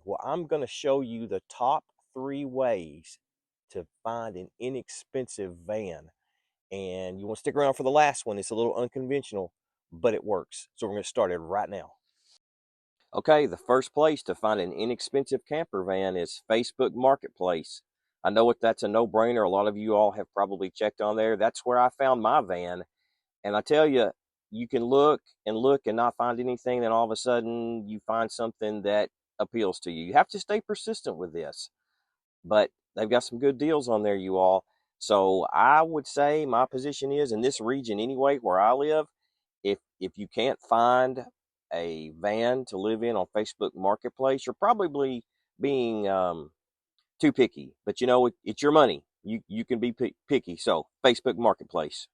Well, I'm going to show you the top 3 ways to find an inexpensive van. And you want to stick around for the last one. It's a little unconventional, but it works. So we're going to start it right now. Okay, the first place to find an inexpensive camper van is Facebook Marketplace. I know that's a no-brainer. A lot of you all have probably checked on there. That's where I found my van. And I tell you, you can look and not find anything. Then all of a sudden you find something that appeals to you. You have to stay persistent with this, but they've got some good deals on there, you all. So I would say my position is in this region anyway, where I live, if you can't find a van to live in on Facebook Marketplace, you're probably being too picky. But it's your money. You can be picky. So Facebook Marketplace.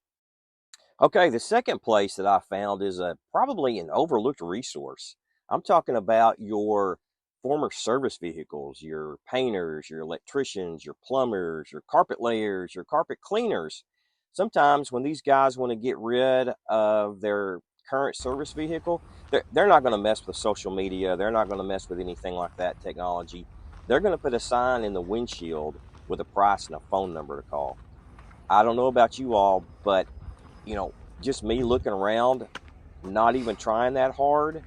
Okay, the second place that I found is probably an overlooked resource. I'm talking about your former service vehicles, your painters, your electricians, your plumbers, your carpet layers, your carpet cleaners. Sometimes when these guys want to get rid of their current service vehicle, they're not going to mess with social media. They're not going to mess with anything like that technology. They're going to put a sign in the windshield with a price and a phone number to call. I don't know about you all, but just me looking around, not even trying that hard,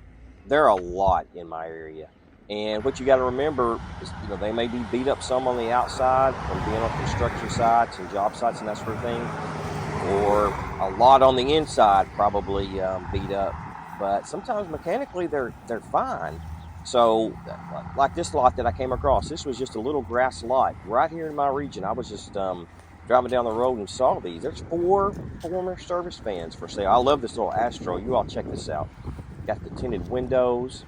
there are a lot in my area. And what you got to remember is, they may be beat up some on the outside from being on construction sites and job sites and that sort of thing, or a lot on the inside probably beat up. But sometimes mechanically they're fine. So, like this lot that I came across, this was just a little grass lot right here in my region. I was just driving down the road and saw these. There's 4 former service vans for sale. I love this little Astro. You all check this out. Got the tinted windows.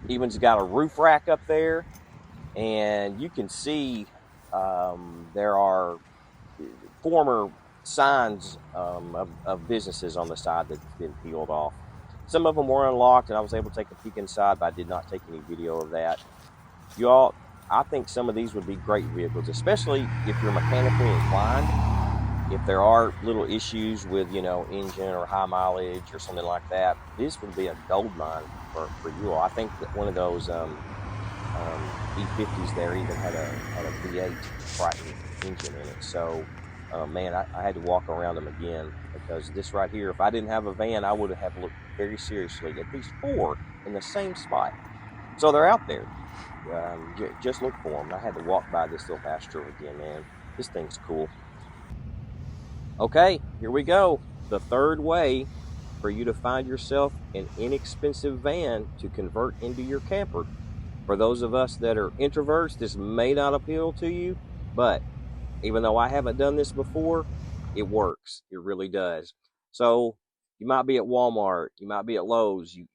Even's got a roof rack up there, and you can see there are former signs of businesses on the side that's been peeled off. Some of them were unlocked, and I was able to take a peek inside, but I did not take any video of that. You all, I think some of these would be great vehicles, especially if you're mechanically inclined. If there are little issues with, engine or high mileage or something like that, this would be a gold mine for you all. I think that one of those E50s there even had a V8 Triton engine in it. So, man, I had to walk around them again, because this right here, if I didn't have a van, I would have looked very seriously at these 4 in the same spot. So they're out there. Just look for them. I had to walk by this little Astro again, man. This thing's cool. Okay, here we go. The third way for you to find yourself an inexpensive van to convert into your camper. For those of us that are introverts, this may not appeal to you, but even though I haven't done this before, it works. It really does. So you might be at Walmart, you might be at Lowe's, you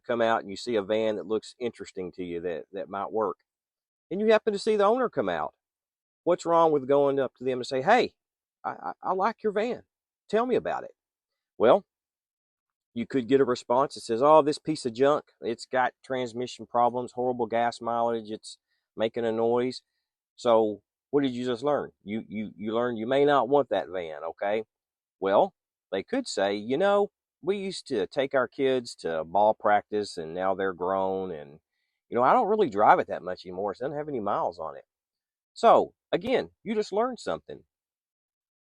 come out and you see a van that looks interesting to you that might work. And you happen to see the owner come out. What's wrong with going up to them and say, hey, I like your van. Tell me about it. Well, you could get a response that says, oh, this piece of junk, it's got transmission problems, horrible gas mileage, it's making a noise. So what did you just learn? You learned you may not want that van, okay? Well, they could say, we used to take our kids to ball practice and now they're grown, and I don't really drive it that much anymore. It doesn't have any miles on it. So again, you just learned something.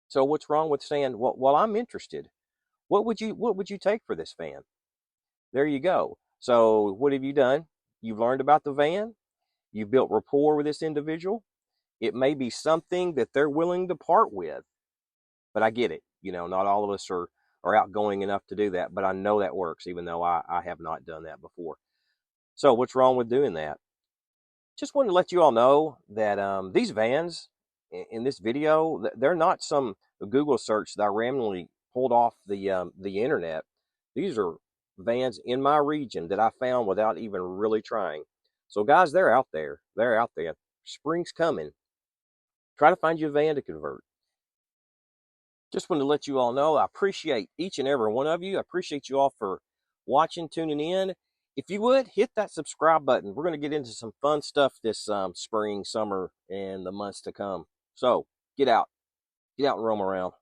So what's wrong with saying, well, I'm interested. What would you take for this van? There you go. So what have you done? You've learned about the van. You've built rapport with this individual. It may be something that they're willing to part with, but I get it. Not all of us are outgoing enough to do that, but I know that works, even though I have not done that before. So what's wrong with doing that? Just wanted to let you all know that these vans in this video, they're not some Google search that I randomly pulled off the internet. These are vans in my region that I found without even really trying. So guys, they're out there. They're out there. Spring's coming. Try to find you a van to convert. Just wanted to let you all know I appreciate each and every one of you. I appreciate you all for watching, tuning in. If you would, hit that subscribe button. We're going to get into some fun stuff this spring, summer, and the months to come. So get out and roam around.